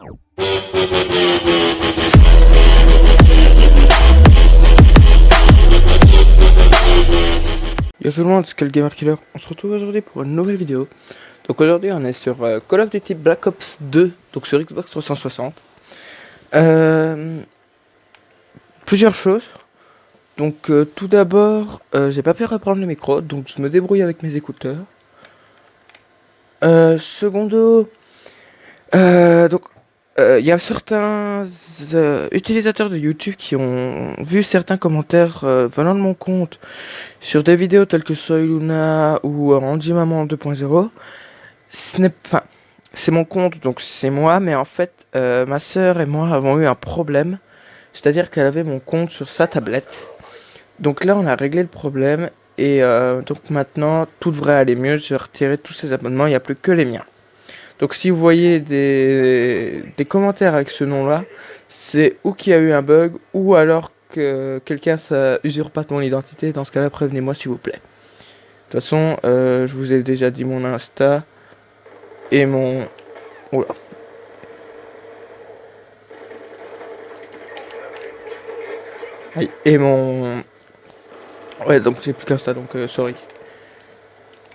Yo tout le monde, c'est Gamer Killer. On se retrouve aujourd'hui pour une nouvelle vidéo. Donc aujourd'hui on est sur Call of Duty Black Ops 2, donc sur Xbox 360. Plusieurs choses. Donc tout d'abord, j'ai pas pu reprendre le micro, donc je me débrouille avec mes écouteurs. Secondo, donc il y a certains utilisateurs de YouTube qui ont vu certains commentaires venant de mon compte sur des vidéos telles que Soy Luna ou Andy Maman 2.0. Ce n'est pas, c'est mon compte, donc c'est moi, mais en fait, ma sœur et moi avons eu un problème, c'est-à-dire qu'elle avait mon compte sur sa tablette. Donc là, on a réglé le problème et donc maintenant, tout devrait aller mieux. J'ai retiré tous ces abonnements, il n'y a plus que les miens. Donc si vous voyez des commentaires avec ce nom-là, c'est ou qu'il y a eu un bug ou alors que quelqu'un usurpe mon identité. Dans ce cas-là, prévenez-moi s'il vous plaît. De toute façon, je vous ai déjà dit mon Insta et mon... Oula. Aïe. Et mon... Ouais, donc j'ai plus qu'Insta, donc sorry.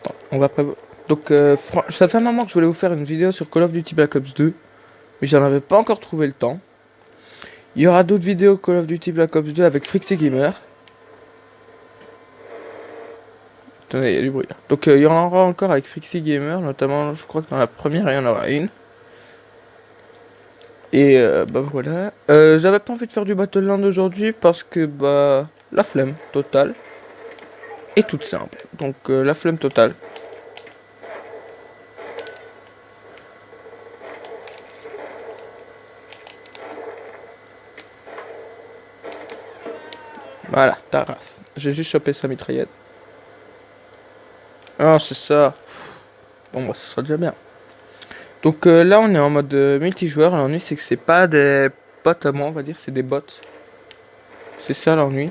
Bon, on va prévoir... Donc ça fait un moment que je voulais vous faire une vidéo sur Call of Duty Black Ops 2, mais j'en avais pas encore trouvé le temps. Il y aura d'autres vidéos Call of Duty Black Ops 2 avec Frixie Gamer. Attendez, il y a du bruit là. Donc il y en aura encore avec Frixie Gamer, notamment je crois que dans la première il y en aura une. Et bah voilà. J'avais pas envie de faire du Battleland aujourd'hui parce que bah la flemme totale. Et toute simple. Donc la flemme totale. Voilà, ta race. J'ai juste chopé sa mitraillette. Ah, c'est ça. Bon, bah, ce sera déjà bien. Donc là, on est en mode multijoueur. L'ennui, c'est que c'est pas des bots à moi, on va dire, c'est des bots. C'est ça l'ennui.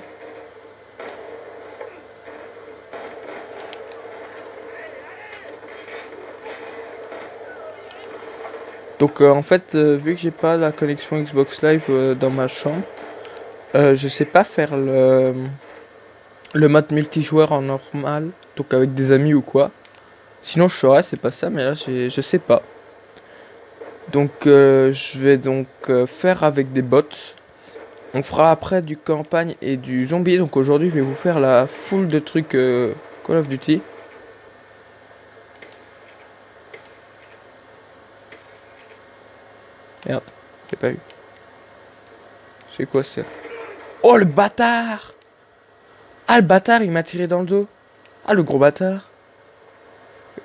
Donc en fait, vu que j'ai pas la connexion Xbox Live dans ma chambre, je sais pas faire le mode multijoueur en normal, donc avec des amis ou quoi. Sinon je saurais, c'est pas ça, mais là je sais pas. Donc je vais donc faire avec des bots. On fera après du campagne et du zombie. Donc aujourd'hui je vais vous faire la full de trucs Call of Duty. Merde, j'ai pas vu. C'est quoi ça? Oh le bâtard! Ah le bâtard il m'a tiré dans le dos. Ah le gros bâtard.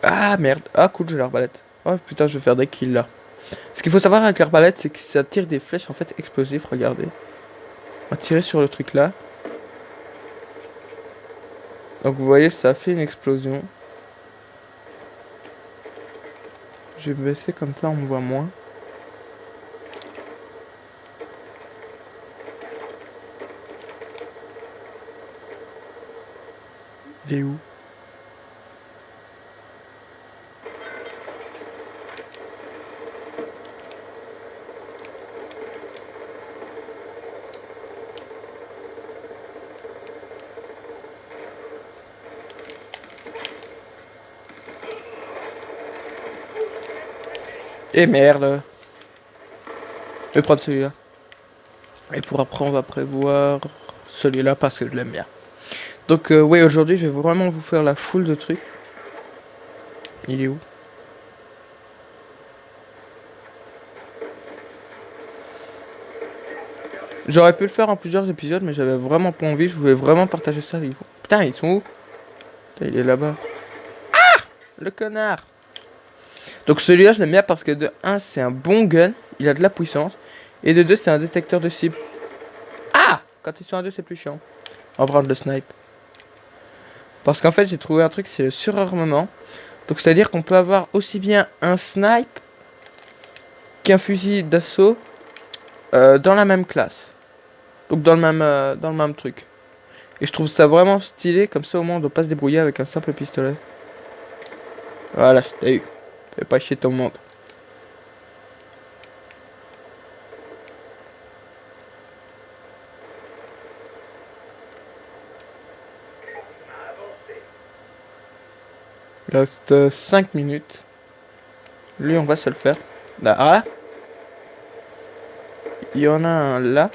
Ah merde. Ah cool, j'ai l'arbalète. Oh putain, je vais faire des kills là. Ce qu'il faut savoir avec l'arbalète, c'est que ça tire des flèches en fait explosives, regardez. On va tirer sur le truc là. Donc vous voyez, ça a fait une explosion. Je vais me baisser comme ça, on me voit moins. Il est où? Et merde. Je vais prendre celui-là. Et pour après, on va prévoir celui-là parce que je l'aime bien. Donc, ouais, aujourd'hui, je vais vraiment vous faire la full de trucs. Il est où? J'aurais pu le faire en plusieurs épisodes, mais j'avais vraiment pas envie. Je voulais vraiment partager ça avec vous. Putain, ils sont où? Putain, il est là-bas. Ah! Le connard! Donc celui-là, je l'aime bien parce que de 1, c'est un bon gun. Il a de la puissance. Et de 2, c'est un détecteur de cible. Ah! Quand ils sont à 2, c'est plus chiant. On va prendre le snipe. Parce qu'en fait, j'ai trouvé un truc, c'est le surarmement. Donc c'est-à-dire qu'on peut avoir aussi bien un snipe qu'un fusil d'assaut dans la même classe. Donc dans le même truc. Et je trouve ça vraiment stylé, comme ça au moins on doit pas se débrouiller avec un simple pistolet. Voilà, je t'ai eu. Fais pas chier ton monde. Il reste 5 minutes. Lui, on va se le faire. Là. Il y en a un là.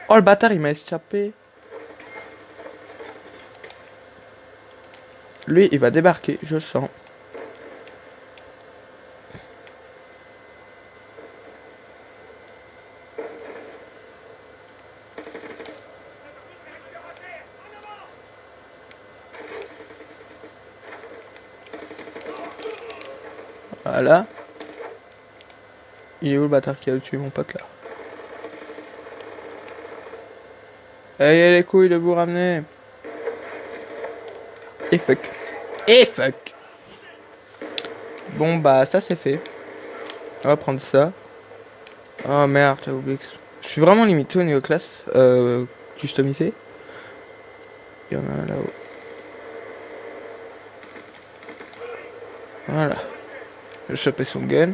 Oh, le bâtard, il m'a échappé. Lui, il va débarquer, je le sens. Voilà. Il est où le bâtard qui a tué mon pote là? Ayez les couilles de vous ramener. Et fuck. Et fuck. Bon bah ça c'est fait. On va prendre ça. Oh merde, j'ai oublié que... Je suis vraiment limité au niveau classe. Customisé. Il y en a un là-haut. Voilà. Je vais choper son gun.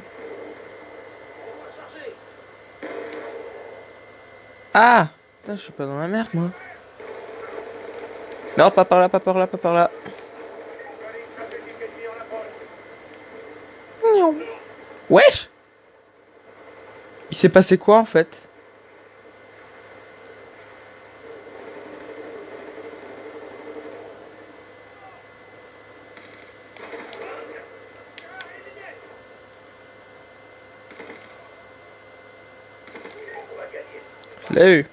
Ah! Putain, je suis pas dans la merde moi. Non, pas par là, pas par là, pas par là. Wesh! Il s'est passé quoi en fait? Je l'ai eu.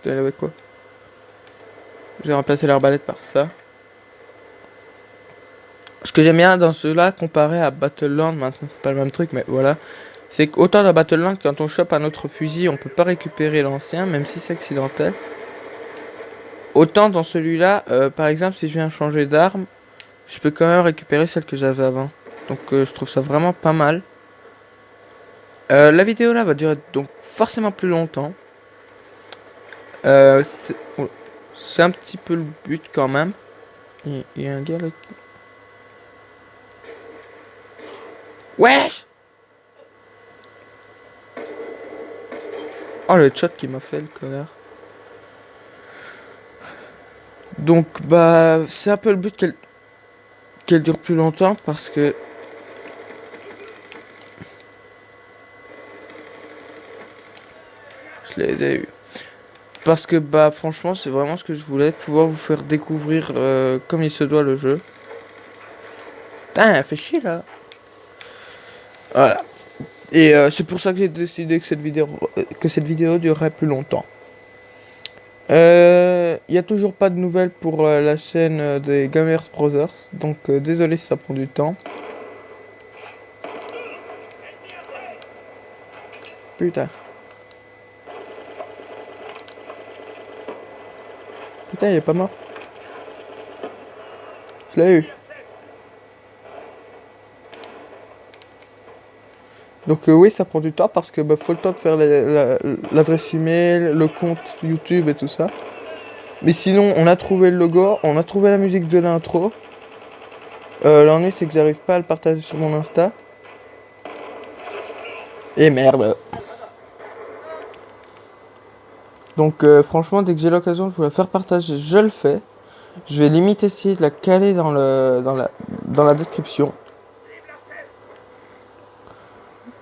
Tu l'as avec quoi? J'ai remplacé l'arbalète par ça. Ce que j'aime bien dans ceux-là, comparé à Battleland, maintenant c'est pas le même truc, mais voilà. C'est qu'autant dans Battleland, quand on chope un autre fusil, on peut pas récupérer l'ancien, même si c'est accidentel. Autant dans celui-là, par exemple, si je viens changer d'arme, je peux quand même récupérer celle que j'avais avant. Donc je trouve ça vraiment pas mal. La vidéo là va durer donc forcément plus longtemps. C'est un petit peu le but quand même. Il y a un gars là qui... Wesh! Oh le shot qui m'a fait le connard. Donc bah c'est un peu le but qu'elle dure plus longtemps parce que je les ai eu. Parce que bah franchement c'est vraiment ce que je voulais, pouvoir vous faire découvrir comme il se doit le jeu. Putain, elle fait chier là. Voilà. Et c'est pour ça que j'ai décidé que cette vidéo durerait plus longtemps. Il n'y a toujours pas de nouvelles pour la chaîne des Gamers Brothers, donc désolé si ça prend du temps. Putain. Putain, il est pas mort. Je l'ai eu. Donc oui, ça prend du temps parce que bah, faut le temps de faire l'adresse email, le compte YouTube et tout ça. Mais sinon, on a trouvé le logo, on a trouvé la musique de l'intro. L'ennui, c'est que j'arrive pas à le partager sur mon Insta. Et merde. Donc franchement, dès que j'ai l'occasion de vous la faire partager, je le fais. Je vais limite essayer de la caler dans la description.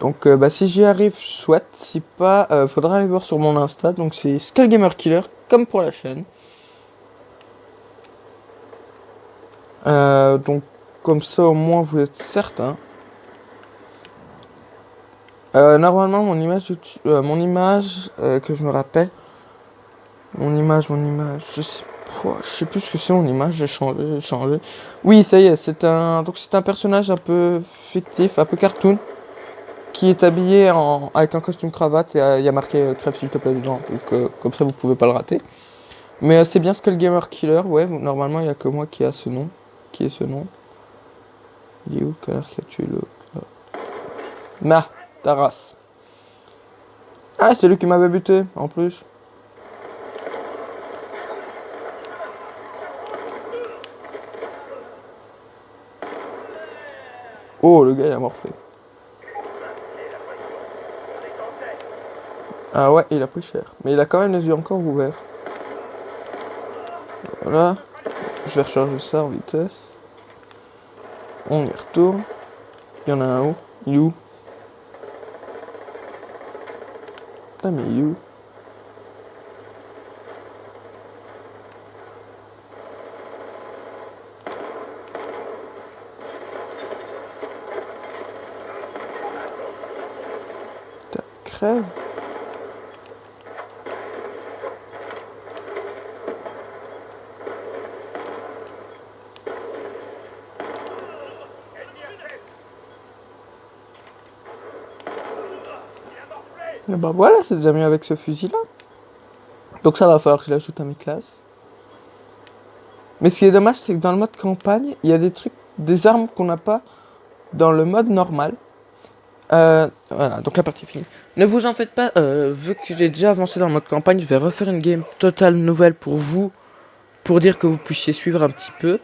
Donc bah, si j'y arrive, chouette. Si pas, faudra aller voir sur mon Insta. Donc c'est SkullGamerKiller, comme pour la chaîne. Donc comme ça au moins vous êtes certain. Normalement mon image que je me rappelle. Mon image, je sais plus ce que c'est mon image, j'ai changé. Oui, ça y est, c'est un personnage un peu fictif, un peu cartoon, qui est habillé avec un costume cravate et il y a marqué crève s'il te plaît dedans, donc comme ça vous pouvez pas le rater. Mais c'est bien SkullGamerKiller, ouais, normalement il y a que moi qui a ce nom, qui est ce nom. Il est où le connard qui a tué le... Nah, ta race. Ah, c'est lui qui m'avait buté, en plus. Oh, le gars il a morflé. Ah ouais, il a pris cher. Mais il a quand même les yeux encore ouverts. Voilà. Je vais recharger ça en vitesse. On y retourne. Il y en a un où? Il est où? Putain, mais il est où? Putain, crève. Et bah voilà, c'est déjà mieux avec ce fusil-là. Donc ça va falloir que je l'ajoute à mes classes. Mais ce qui est dommage, c'est que dans le mode campagne, il y a des trucs, des armes qu'on n'a pas dans le mode normal. Voilà, donc la partie est finie. Ne vous en faites pas, vu que j'ai déjà avancé dans le mode campagne, je vais refaire une game totale nouvelle pour vous, pour dire que vous puissiez suivre un petit peu.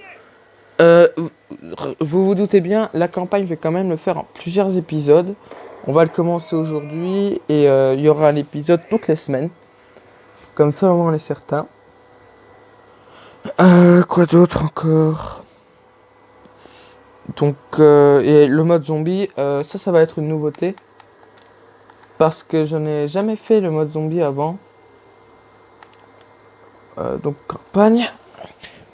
Vous vous doutez bien, la campagne, je vais quand même le faire en plusieurs épisodes. On va le commencer aujourd'hui et il y aura un épisode toutes les semaines. Comme ça, au moins, on est certain. Quoi d'autre encore? Donc, et le mode zombie, ça va être une nouveauté. Parce que je n'ai jamais fait le mode zombie avant. Donc, campagne.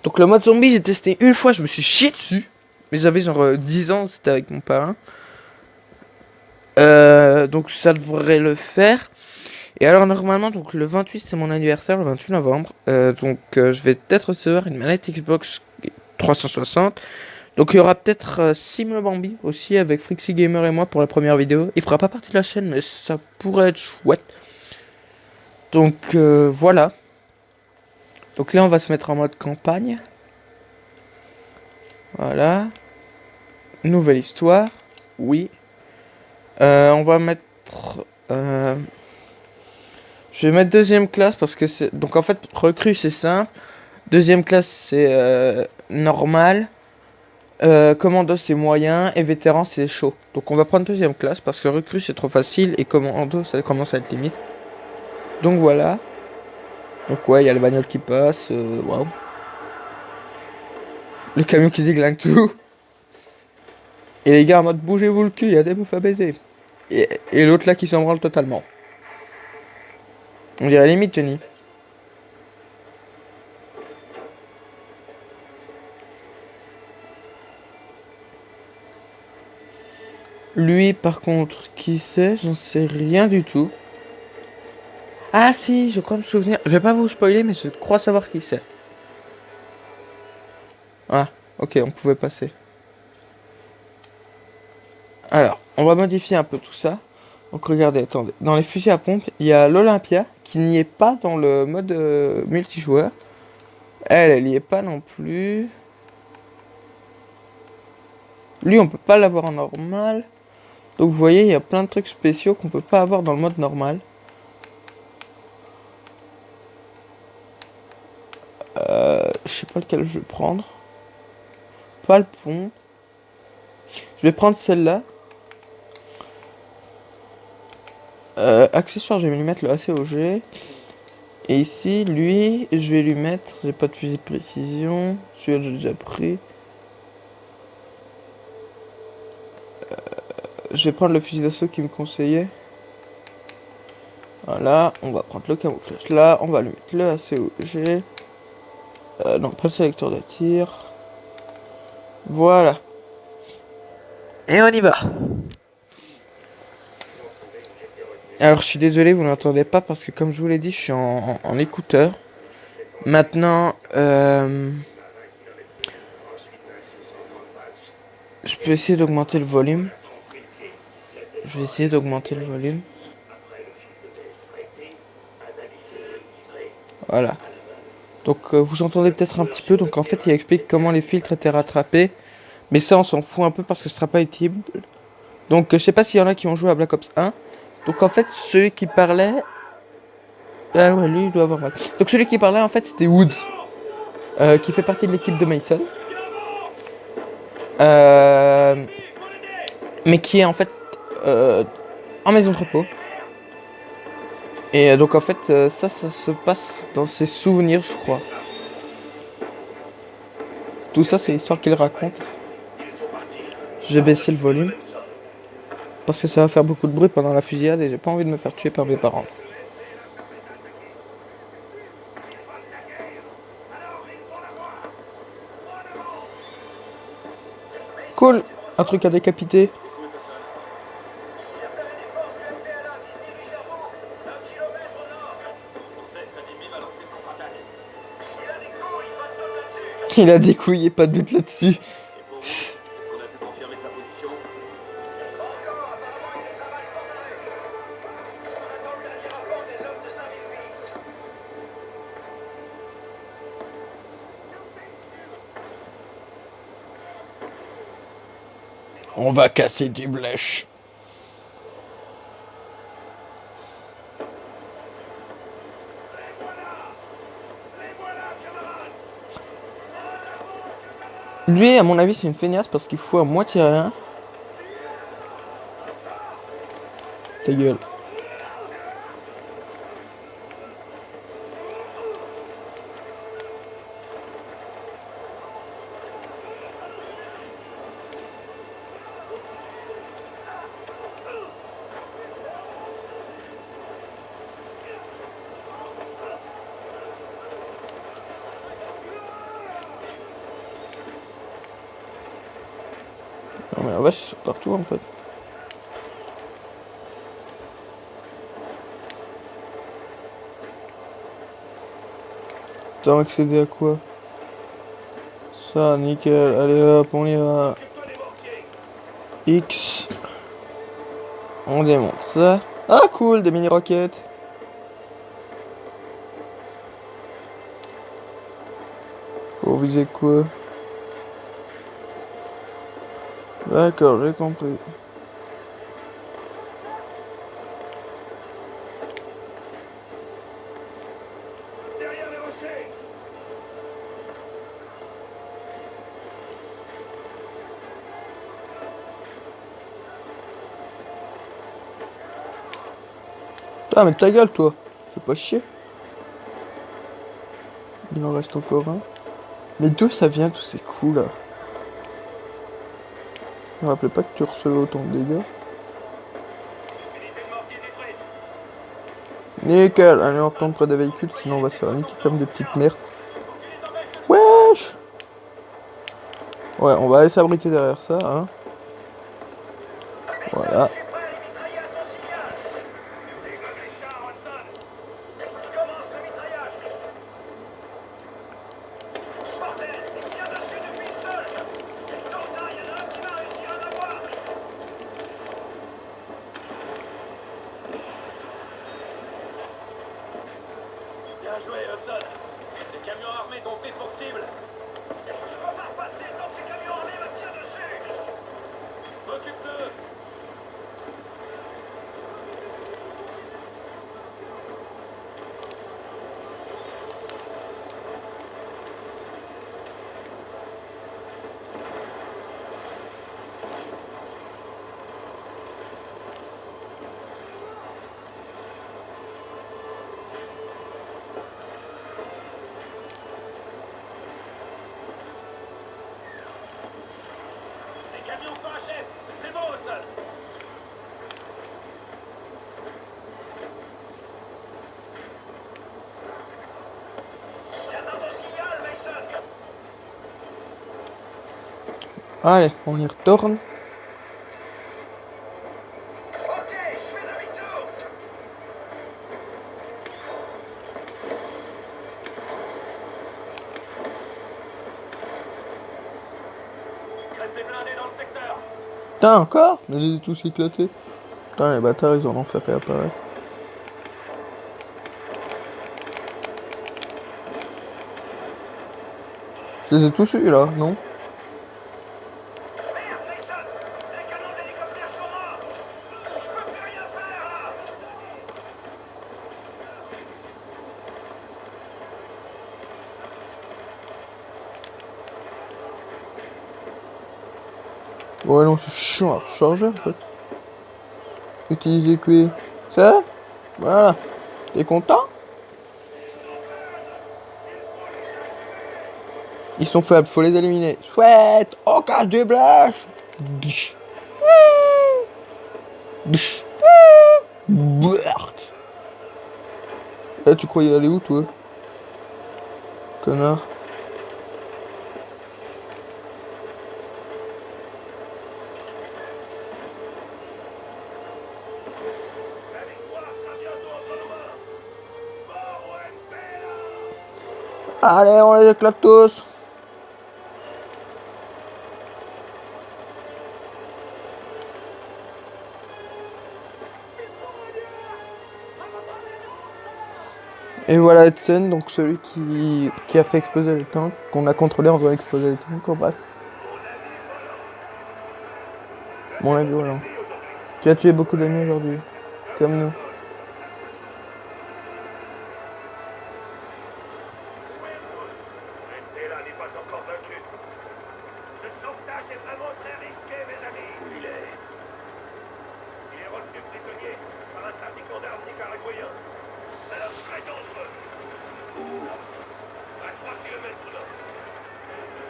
Donc, le mode zombie, j'ai testé une fois, je me suis chié dessus. Mais j'avais genre 10 ans, c'était avec mon parrain. Donc, ça devrait le faire. Et alors, normalement, donc le 28, c'est mon anniversaire, le 28 novembre. Donc, je vais peut-être recevoir une manette Xbox 360. Donc il y aura peut-être Sim le Bambi aussi avec Frixie Gamer et moi pour la première vidéo. Il fera pas partie de la chaîne mais ça pourrait être chouette. Donc voilà. Donc là on va se mettre en mode campagne. Voilà. Nouvelle histoire. Oui. On va mettre... je vais mettre deuxième classe parce que c'est... Donc en fait recrue c'est simple. Deuxième classe c'est normal. Commando c'est moyen et vétéran c'est chaud. Donc on va prendre deuxième classe parce que recrue c'est trop facile et commando ça commence à être limite. Donc voilà. Donc ouais, il y a le bagnole qui passe. Waouh. Le camion qui déglingue tout. Et les gars en mode bougez-vous le cul, il y a des meufs à baiser. Et l'autre là qui s'en branle totalement. On dirait limite Johnny. Lui par contre, qui c'est? J'en sais rien du tout. Ah si, je crois me souvenir. Je vais pas vous spoiler mais je crois savoir qui c'est. Ah, ok, on pouvait passer. Alors, on va modifier un peu tout ça. Donc regardez, attendez. Dans les fusils à pompe, il y a l'Olympia qui n'y est pas dans le mode multijoueur. Elle n'y est pas non plus. Lui, on peut pas l'avoir en normal. Donc vous voyez, il y a plein de trucs spéciaux qu'on peut pas avoir dans le mode normal. Je sais pas lequel je vais prendre. Pas le pont. Je vais prendre celle-là. Accessoire, je vais lui mettre le ACOG. Et ici, lui, je vais lui mettre... J'ai pas de fusil de précision. Celui-là, j'ai déjà pris. Je vais prendre le fusil d'assaut qui me conseillait. Voilà, on va prendre le camouflage là. On va lui mettre le ACOG. Non, pas le sélecteur de tir. Voilà. Et on y va. Alors, je suis désolé, vous n'entendez pas parce que, comme je vous l'ai dit, je suis en écouteur. Maintenant, je peux essayer d'augmenter le volume. Je vais essayer d'augmenter le volume. Voilà. Donc, vous entendez peut-être un petit peu. Donc, en fait, il explique comment les filtres étaient rattrapés. Mais ça, on s'en fout un peu parce que ce sera pas utile. Donc, je sais pas s'il y en a qui ont joué à Black Ops 1. Donc, en fait, celui qui parlait... Ah ouais, lui, il doit avoir mal. Donc, celui qui parlait, en fait, c'était Woods. Qui fait partie de l'équipe de Mason. Mais qui est, en fait, en maison de repos. Et donc, en fait, ça se passe dans ses souvenirs, je crois. Tout ça, c'est l'histoire qu'il raconte. J'ai baissé le volume. Parce que ça va faire beaucoup de bruit pendant la fusillade et j'ai pas envie de me faire tuer par mes parents. Cool! Un truc à décapiter. Il a des couilles et pas de doute là-dessus. On va casser des blèches. Lui, à mon avis, c'est une feignasse parce qu'il fout à moitié rien. Ta gueule. Non mais la vache, ils sont partout en fait. T'as accédé à quoi? Ça, nickel. Allez hop, on y va. X. On démonte ça. Ah cool, des mini-roquettes. Faut viser quoi? D'accord, j'ai compris. Ah mais ta gueule toi. Fais pas chier. Il en reste encore un. Mais d'où ça vient tous ces coups là? Je me rappelais pas que tu recevais autant de dégâts. Nickel, allez on retourne près des véhicules, sinon on va se faire niquer comme des petites merdes. Wesh! Ouais, on va aller s'abriter derrière ça, hein. Voilà. Bien joué, Hudson. Les camions armés t'ont pris pour cible. Je vais faire passer tant que ces camions armés me tirent dessus. Occupe-le. Les camions s'enchaînent. C'est bon, Hudson. J'attends ton signal, Mason. Allez, on y retourne. Ok, je fais demi-tour. Restez blindés dans le secteur. Putain, encore? Mais je les ai tous éclatés. Putain, les bâtards, ils en ont fait réapparaître. Je les ai tous eu là, non? Merde, Mason. Les canons d'hélicoptère sont morts. Je peux plus rien faire, là. Ouais, non, c'est chiant à recharger en fait. Utiliser QE. Ça? Voilà. T'es content? Ils sont faibles, faut les éliminer. Chouette! On casse des blèches! Dch. Dch. Bert. Eh, tu croyais aller où, toi? Connard. La victoire sera bientôt entre nos mains. Mort ou espère. Allez, on les éclate tous. Et voilà Edson, donc celui qui a fait exploser les tanks, qu'on a contrôlé en faisant exploser les tanks, bref. Mon avis volant. Tu as tué beaucoup d'ennemis aujourd'hui, comme nous. Bella n'est pas encore vaincu. Ce sauvetage est vraiment très risqué, mes amis. Il est retenu prisonnier par un trafiquant d'armes nicaraguayen. Un homme très dangereux. À 3 kilomètres de là.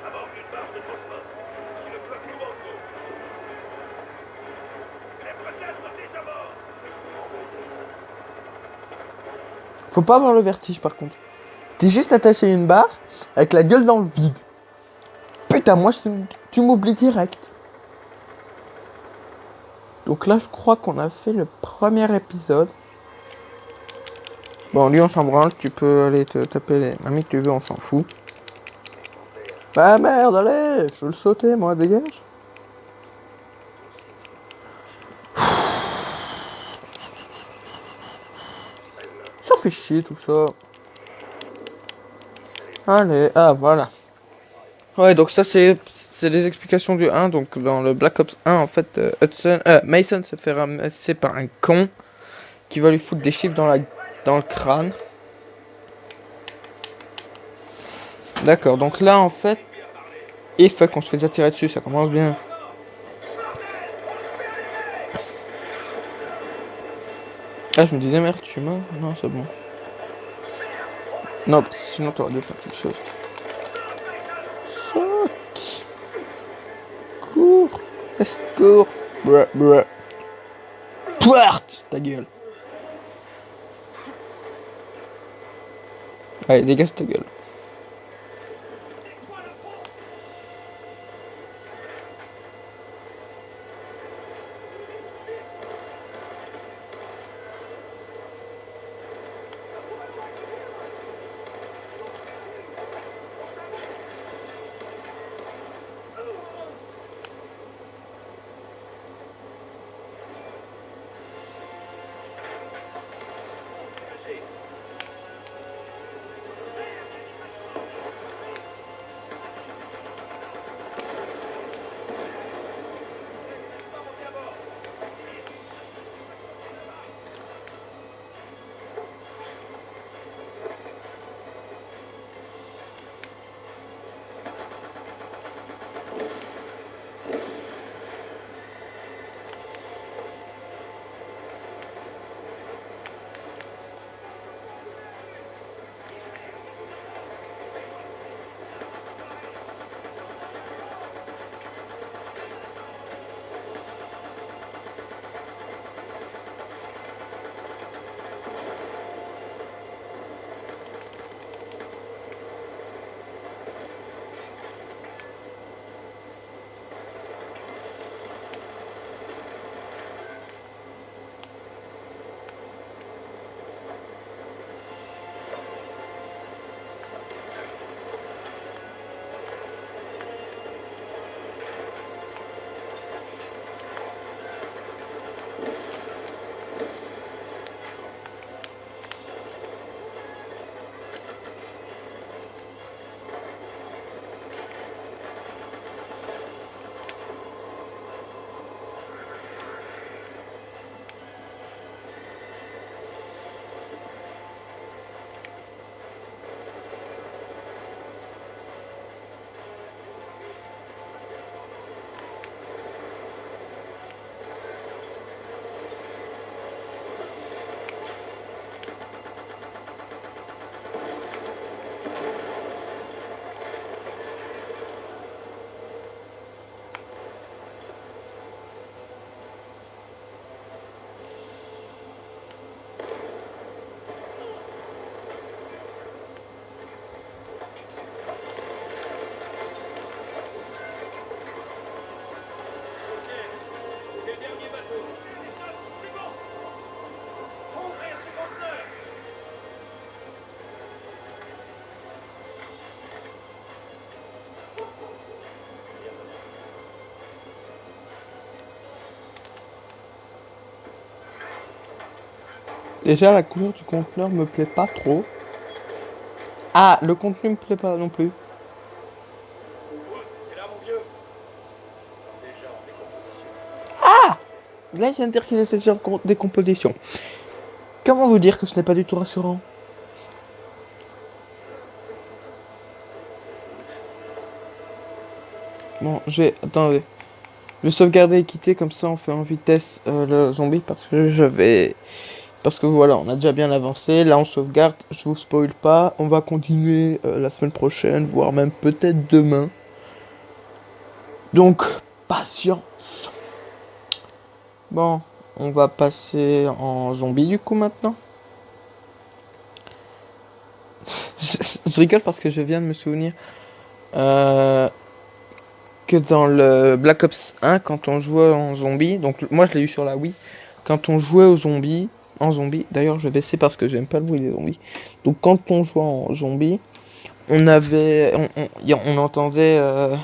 À bord d'une barge de transport. Sur le fleuve Luango. Il est peut-être déjà mort. Faut pas avoir le vertige par contre. T'es juste attaché à une barre, avec la gueule dans le vide. Putain, moi tu m'oublies direct. Donc là, je crois qu'on a fait le premier épisode. Bon, lui, on s'en branle. Tu peux aller te taper les amis que tu veux, on s'en fout. Bah merde, allez, je veux le sauter, moi, dégage. Ça fait chier tout ça. Allez, ah voilà. Ouais, donc ça c'est les explications du 1. Donc dans le Black Ops 1, en fait, Mason se fait ramasser par un con qui va lui foutre des chiffres dans le crâne. D'accord, donc là en fait, et fuck, on se fait déjà tirer dessus, ça commence bien. Ah, je me disais merde, tu es mort? Non, c'est bon. Non, parce que sinon t'aurais dû faire quelque chose. Saute. Cours. Escours. Bruh, bruh. Pouart, ta gueule. Allez, dégage ta gueule. Déjà, la couleur du conteneur me plaît pas trop. Ah, le contenu me plaît pas non plus. Woods, t'es là, mon vieux? Ils sont déjà en décomposition. Là, il vient de dire qu'il était déjà en décomposition. Comment vous dire que ce n'est pas du tout rassurant? Bon, je vais... Attendez. Je vais sauvegarder et quitter, comme ça on fait en vitesse le zombie, parce que je vais... Parce que voilà, on a déjà bien avancé. Là, on sauvegarde, je vous spoil pas. On va continuer la semaine prochaine, voire même peut-être demain. Donc, patience. Bon, on va passer en zombie du coup maintenant. Je rigole parce que je viens de me souvenir euh, que dans le Black Ops 1, quand on jouait en zombie, donc moi je l'ai eu sur la Wii, quand on jouait aux zombies, en zombie, d'ailleurs je vais baisser parce que j'aime pas le bruit des zombies. Donc quand on jouait en zombie, on entendait,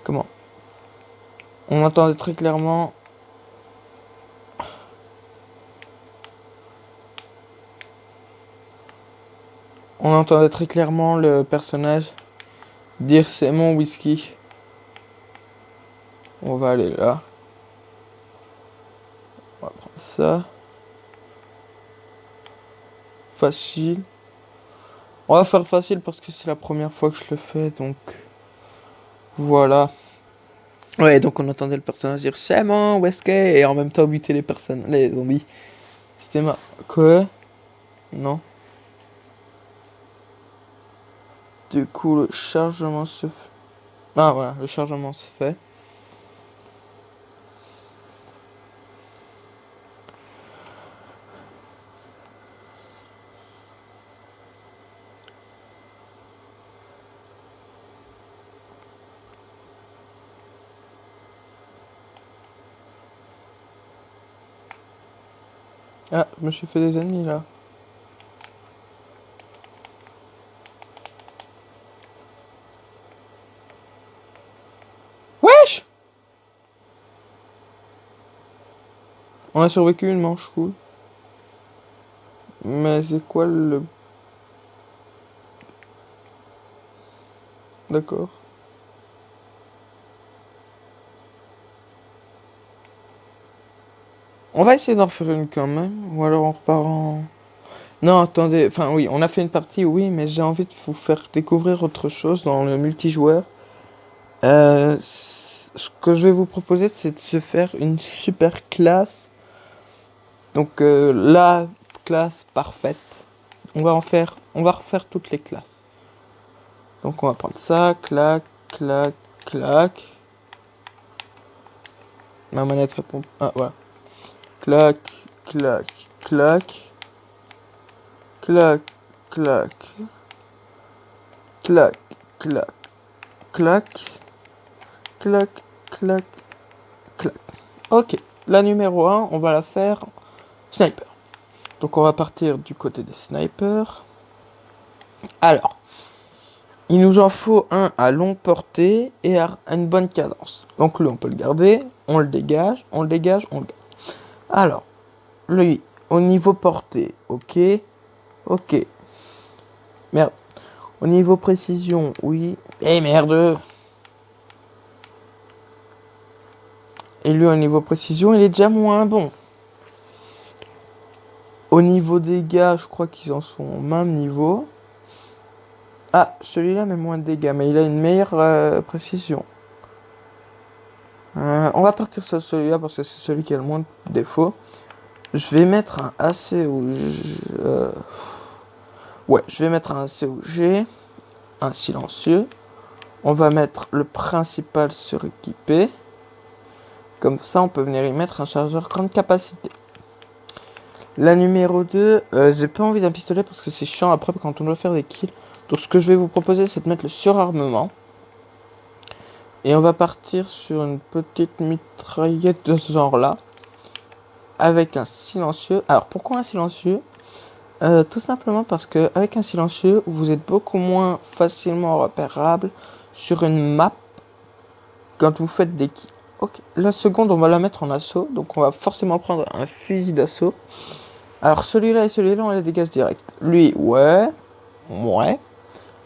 comment? On entendait très clairement, le personnage dire c'est mon whisky. On va aller là. On va prendre ça. Facile. On va faire facile parce que c'est la première fois que je le fais, donc voilà. Ouais, donc on entendait le personnage dire c'est mon whisky et en même temps buter les personnes, les zombies. C'était ma... Quoi? Non. Du coup, le chargement se fait. Ah voilà, le chargement se fait. Ah, je me suis fait des ennemis là. Wesh! On a survécu une manche, cool. Mais c'est quoi le... D'accord. On va essayer d'en refaire une quand même. Ou alors on repart en... Non, attendez. Enfin oui, on a fait une partie, oui, mais j'ai envie de vous faire découvrir autre chose dans le multijoueur. Ce que je vais vous proposer, c'est de se faire une super classe. Donc la classe parfaite. On va refaire toutes les classes. Donc on va prendre ça, clac, clac, clac. Ma manette répond. Ah voilà. Clac, clac, clac. Clac, clac. Clac, clac, clac. Clac, clac, clac. Ok. La numéro 1, on va la faire sniper. Donc on va partir du côté des snipers. Alors, il nous en faut un à longue portée et à une bonne cadence. Donc lui, on peut le garder, on le dégage, on le dégage, on le garde. Alors, lui, au niveau portée, ok, ok. Merde. Au niveau précision, oui. Eh merde. Et lui, au niveau précision, il est déjà moins bon. Au niveau dégâts, je crois qu'ils en sont au même niveau. Ah, celui-là met moins de dégâts, mais il a une meilleure précision. On va partir sur celui-là parce que c'est celui qui a le moins de défauts. Je vais mettre un ACOG. Ouais, je vais mettre un ACOG, un silencieux. On va mettre le principal suréquipé. Comme ça, on peut venir y mettre un chargeur grande capacité. La numéro 2, j'ai pas envie d'un pistolet parce que c'est chiant après quand on doit faire des kills. Donc ce que je vais vous proposer, c'est de mettre le surarmement. Et on va partir sur une petite mitraillette de ce genre-là. Avec un silencieux. Alors pourquoi un silencieux? Tout simplement parce que avec un silencieux, vous êtes beaucoup moins facilement repérable sur une map quand vous faites des kills. Ok. La seconde, on va la mettre en assaut. Donc on va forcément prendre un fusil d'assaut. Alors celui-là et celui-là, on les dégage direct. Lui, ouais. Ouais.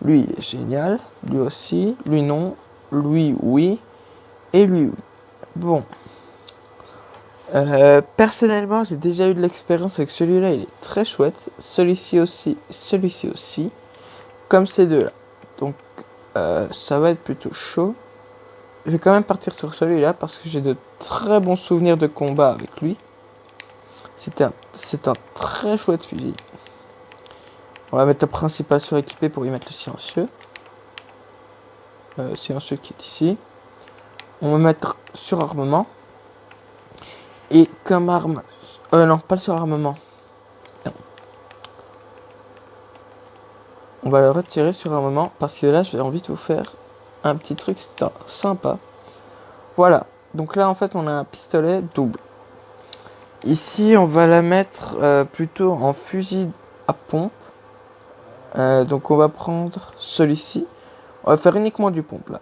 Lui, il est génial. Lui aussi. Lui, non. Lui, oui. Et lui, oui. Bon. Personnellement, j'ai déjà eu de l'expérience avec celui-là. Il est très chouette. Celui-ci aussi. Celui-ci aussi. Comme ces deux-là. Donc, ça va être plutôt chaud. Je vais quand même partir sur celui-là parce que j'ai de très bons souvenirs de combat avec lui. C'est un très chouette fusil. On va mettre le principal suréquipé pour y mettre le silencieux. Silencieux qui est ici. On va mettre surarmement. Et comme arme... non, pas le surarmement. Non. On va le retirer surarmement parce que là, j'ai envie de vous faire un petit truc sympa. Voilà. Donc là, en fait, on a un pistolet double. Ici, on va la mettre plutôt en fusil à pompe. Donc on va prendre celui-ci. On va faire uniquement du pompe là.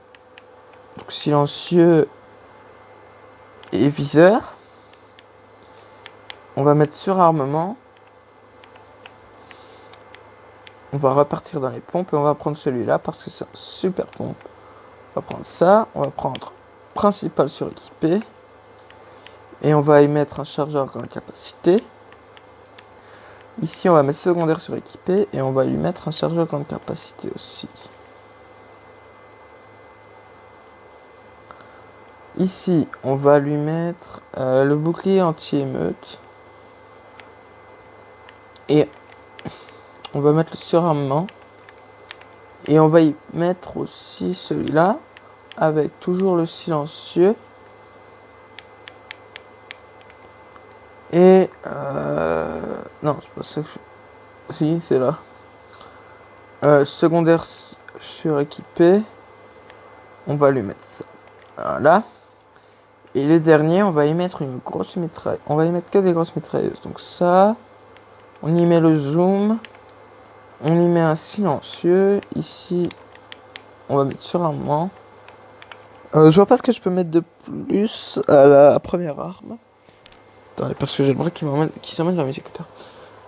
Donc silencieux et viseur. On va mettre surarmement. On va repartir dans les pompes et on va prendre celui-là parce que c'est un super pompe. On va prendre ça. On va prendre principal suréquipé. Et on va y mettre un chargeur grande capacité. Ici on va mettre secondaire suréquipé. Et on va lui mettre un chargeur grande capacité aussi. Ici, on va lui mettre le bouclier anti-émeute. Et on va mettre le surarmement. Et on va y mettre aussi celui-là. Avec toujours le silencieux. Et... non, c'est pas ça que je... Si, c'est là. Secondaire suréquipé. On va lui mettre ça. Voilà. Et les derniers, on va y mettre une grosse mitraille. On va y mettre que des grosses mitrailleuses. Donc ça, on y met le zoom. On y met un silencieux. Ici, on va mettre surarmement. Je vois pas ce que je peux mettre de plus à la première arme. Attendez, parce que j'aimerais qu'il s'emmène dans mes écouteurs.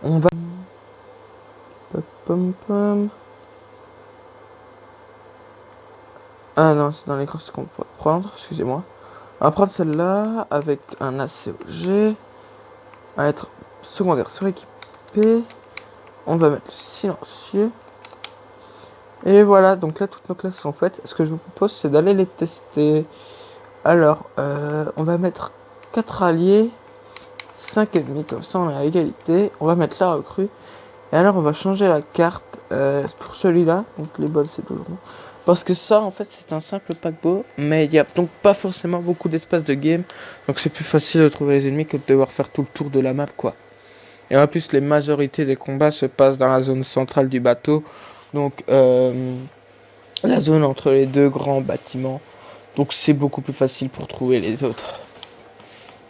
On va... Pom, pom. Ah non, c'est dans les grosses qu'on va prendre, excusez-moi. On va prendre celle-là avec un ACOG. On va être secondaire suréquipé. On va mettre le silencieux. Et voilà, donc là toutes nos classes sont faites. Ce que je vous propose, c'est d'aller les tester. Alors, on va mettre 4 alliés, 5 ennemis, comme ça on est à égalité. On va mettre la recrue. Et alors on va changer la carte pour celui-là. Donc les bols c'est toujours bon. Parce que ça en fait c'est un simple paquebot. Mais il n'y a donc pas forcément beaucoup d'espace de game. Donc c'est plus facile de trouver les ennemis que de devoir faire tout le tour de la map quoi. Et en plus les majorités des combats se passent dans la zone centrale du bateau. Donc la zone entre les deux grands bâtiments. Donc c'est beaucoup plus facile pour trouver les autres.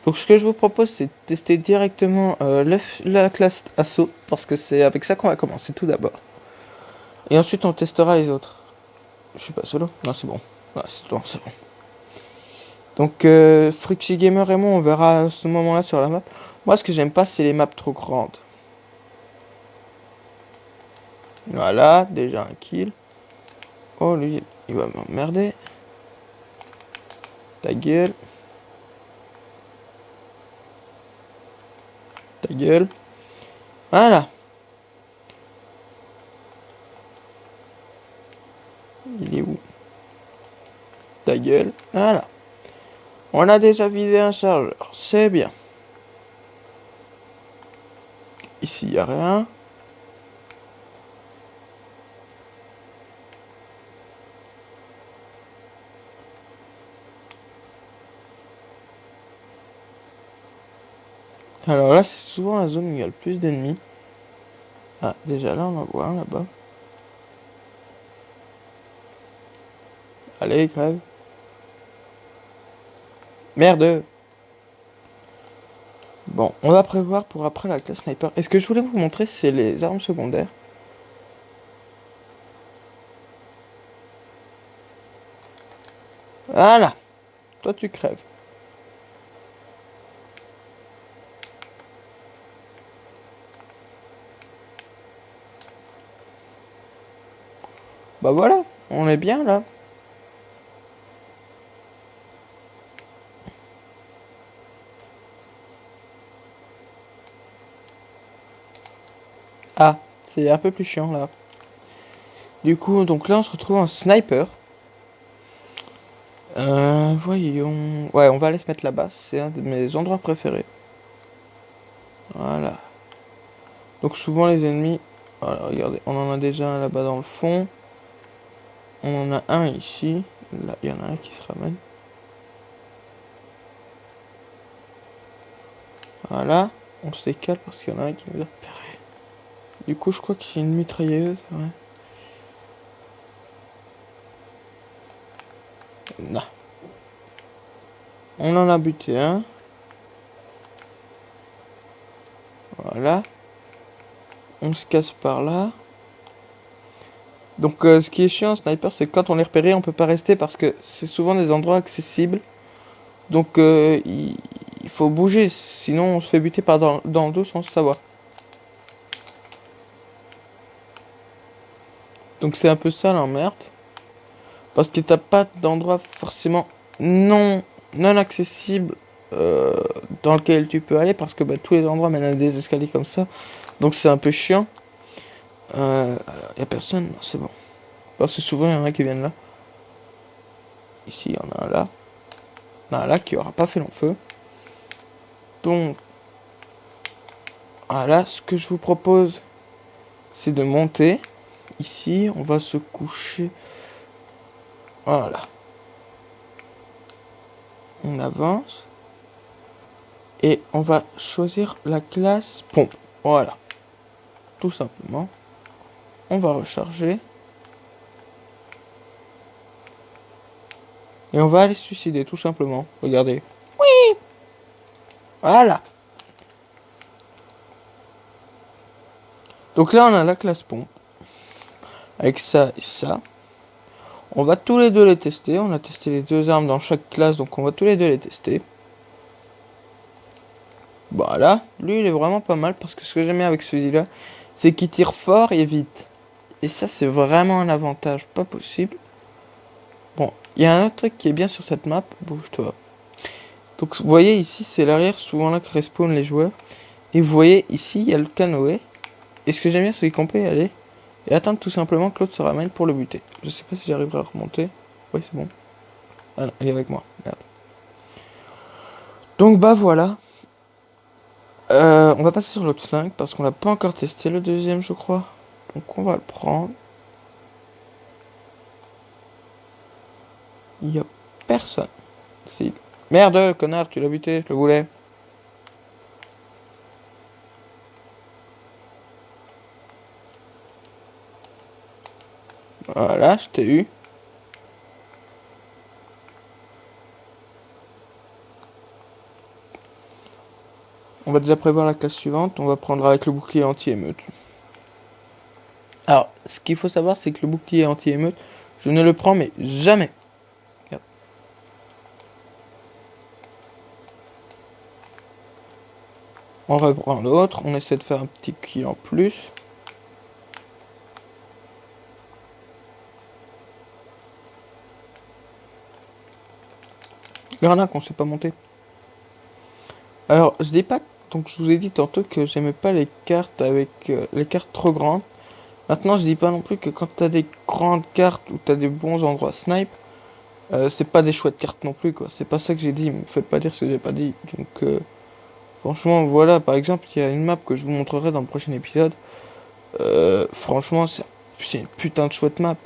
Donc ce que je vous propose c'est de tester directement la classe assaut. Parce que c'est avec ça qu'on va commencer tout d'abord. Et ensuite on testera les autres. Je suis pas solo? Non c'est bon. Ouais, c'est bon, c'est bon. Donc Fruxy Gamer et moi on verra à ce moment là sur la map. Moi ce que j'aime pas c'est les maps trop grandes. Voilà, déjà un kill. Oh lui il va m'emmerder. Ta gueule. Ta gueule. Voilà. Il est où? Ta gueule. Voilà. On a déjà vidé un chargeur. C'est bien. Ici, il n'y a rien. Alors là, c'est souvent la zone où il y a le plus d'ennemis. Ah, déjà là, on en voit un là-bas. Allez, crève. Merde. Bon, on va prévoir pour après la classe sniper. Et ce que je voulais vous montrer, c'est les armes secondaires. Voilà. Toi, tu crèves. Bah voilà, on est bien là. Ah, c'est un peu plus chiant là. Du coup, donc là on se retrouve en sniper. Voyons. Ouais, on va aller se mettre là-bas. C'est un de mes endroits préférés. Voilà. Donc souvent les ennemis. Voilà, regardez, on en a déjà un là-bas dans le fond. On en a un ici. Là, il y en a un qui se ramène. Voilà. On se décale parce qu'il y en a un qui nous a repéré. Du coup, je crois que j'ai une mitrailleuse. Ouais. Non. On en a buté un. Voilà. On se casse par là. Donc ce qui est chiant en sniper, c'est que quand on est repéré, on peut pas rester parce que c'est souvent des endroits accessibles. Donc il faut bouger, sinon on se fait buter par dans le dos sans le savoir. Donc c'est un peu ça l'emmerde. Parce que t'as pas d'endroit forcément non, non accessible dans lequel tu peux aller. Parce que bah, tous les endroits mènent à des escaliers comme ça. Donc c'est un peu chiant. Alors, y a personne, non, c'est bon. Parce que souvent il y en a qui viennent là. Ici il y en a un là. Il y en a un là qui aura pas fait long feu. Donc voilà, ce que je vous propose, c'est de monter. Ici, on va se coucher. Voilà. On avance. Et on va choisir la classe pompe. Voilà. Tout simplement. On va recharger. Et on va aller se suicider, tout simplement. Regardez. Voilà. Donc là, on a la classe pompe. Avec ça et ça. On va tous les deux les tester. On a testé les deux armes dans chaque classe. Donc on va tous les deux les tester. Voilà. Lui, il est vraiment pas mal. Parce que ce que j'aime bien avec ce fusil-là, c'est qu'il tire fort et vite. Et ça, c'est vraiment un avantage pas possible. Bon, il y a un autre truc qui est bien sur cette map. Bouge-toi. Donc, vous voyez ici, c'est l'arrière, souvent là que respawn les joueurs. Et vous voyez ici, il y a le canoë. Et ce que j'aime bien, c'est qu'on peut y aller et attendre tout simplement que l'autre se ramène pour le buter. Je sais pas si j'arriverai à remonter. Oui, c'est bon. Ah non, il est avec moi. Merde. Donc, bah voilà. On va passer sur l'autre flingue parce qu'on l'a pas encore testé, le deuxième, je crois. Donc, on va le prendre. Il y a personne. Si. Merde, connard, tu l'as buté, je le voulais. Voilà, je t'ai eu. On va déjà prévoir la classe suivante. On va prendre avec le bouclier anti-émeute. Alors, ce qu'il faut savoir, c'est que le bouclier anti-émeute, je ne le prends mais jamais. Regarde. On reprend l'autre. On essaie de faire un petit kill en plus. Il y en a qu'on sait pas monter. Alors, je dis pas. Donc, je vous ai dit tantôt que j'aimais pas les cartes avec les cartes trop grandes. Maintenant, je dis pas non plus que quand t'as des grandes cartes ou t'as des bons endroits snipe, c'est pas des chouettes cartes non plus, quoi. C'est pas ça que j'ai dit. Me faites pas dire ce que j'ai pas dit. Donc, franchement, voilà. Par exemple, il y a une map que je vous montrerai dans le prochain épisode. Franchement, c'est une putain de chouette map.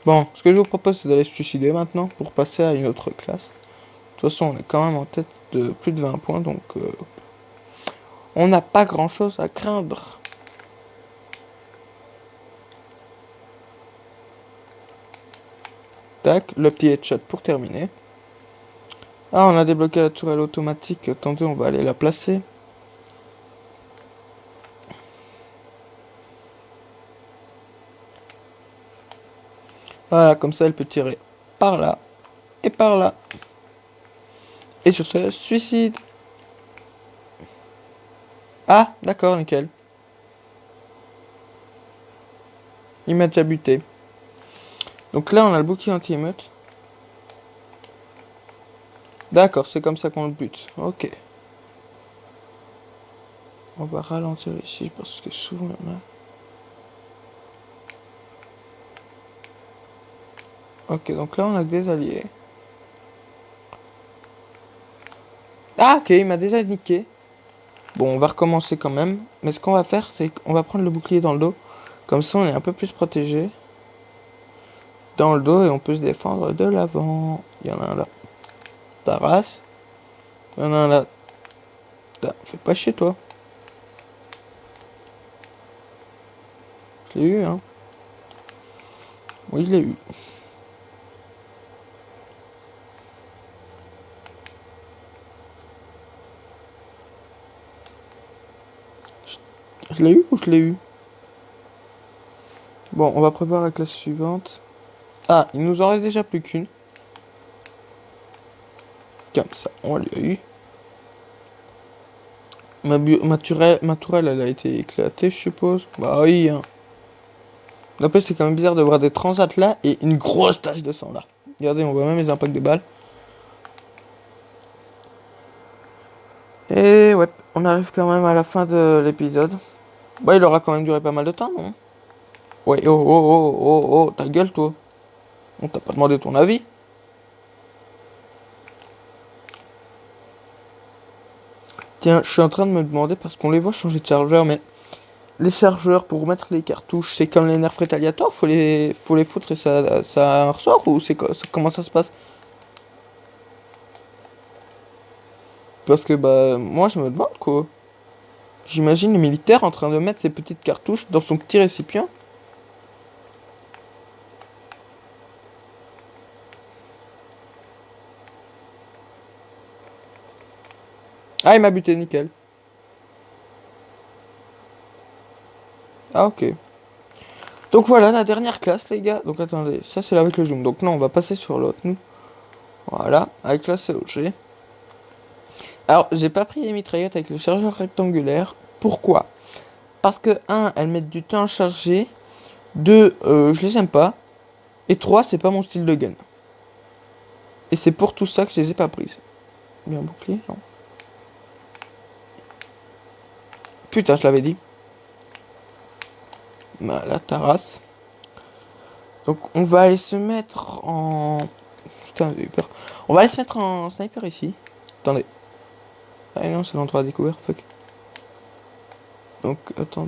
Bon, ce que je vous propose, c'est d'aller se suicider maintenant pour passer à une autre classe. De toute façon, on est quand même en tête de plus de 20 points, donc on n'a pas grand chose à craindre. Tac, le petit headshot pour terminer. Ah, on a débloqué la tourelle automatique. Attendez, on va aller la placer. Voilà, comme ça, elle peut tirer par là et par là. Et sur ce, suicide. Ah, d'accord, nickel. Il m'a déjà buté. Donc là, on a le bouclier anti-émeute. D'accord, c'est comme ça qu'on le bute. Ok. On va ralentir ici parce que souvent il y en a. Ok, donc là, on a que des alliés. Ah, ok, il m'a déjà niqué. Bon, on va recommencer quand même. Mais ce qu'on va faire, c'est qu'on va prendre le bouclier dans le dos. Comme ça, on est un peu plus protégé. Dans le dos et on peut se défendre de l'avant. Il y en a un là. Ta race. Il y en a un là. Fais pas chier, toi. Je l'ai eu, hein. Oui, je l'ai eu. Je l'ai eu ou je l'ai eu? Bon, on va préparer la classe suivante. Ah, il nous en reste déjà plus qu'une. Comme ça, on l'a eu. Ma tourelle, elle a été éclatée, je suppose. Bah oui, hein. Après, c'est quand même bizarre de voir des transats là et une grosse tache de sang là. Regardez, on voit même les impacts de balles. Et ouais, on arrive quand même à la fin de l'épisode. Bah, il aura quand même duré pas mal de temps, non? Ouais, oh, oh, oh, oh, oh, ta gueule, toi. On t'a pas demandé ton avis. Tiens, je suis en train de me demander, parce qu'on les voit changer de chargeur, mais les chargeurs pour mettre les cartouches, c'est comme les nerfs rétaliateurs, faut les foutre et ça ressort, ou comment ça se passe? Parce que bah, moi je me demande quoi. J'imagine le militaire en train de mettre ses petites cartouches dans son petit récipient. Ah, il m'a buté, nickel. Ah, ok. Donc voilà, la dernière classe, les gars. Donc attendez, ça c'est là avec le zoom. Donc non, on va passer sur l'autre, nous. Voilà, avec la COG. Alors, j'ai pas pris les mitraillettes avec le chargeur rectangulaire. Pourquoi? Parce que, un, elles mettent du temps à charger. Deux, je les aime pas. Et trois, c'est pas mon style de gun. Et c'est pour tout ça que je les ai pas prises. Bien bouclier, non. Putain, je l'avais dit. Voilà, ta race. Donc, on va aller se mettre en... Putain, j'ai eu peur. On va aller se mettre en sniper ici. Attendez. Ah non, c'est l'endroit à découvert, fuck. Donc, attends.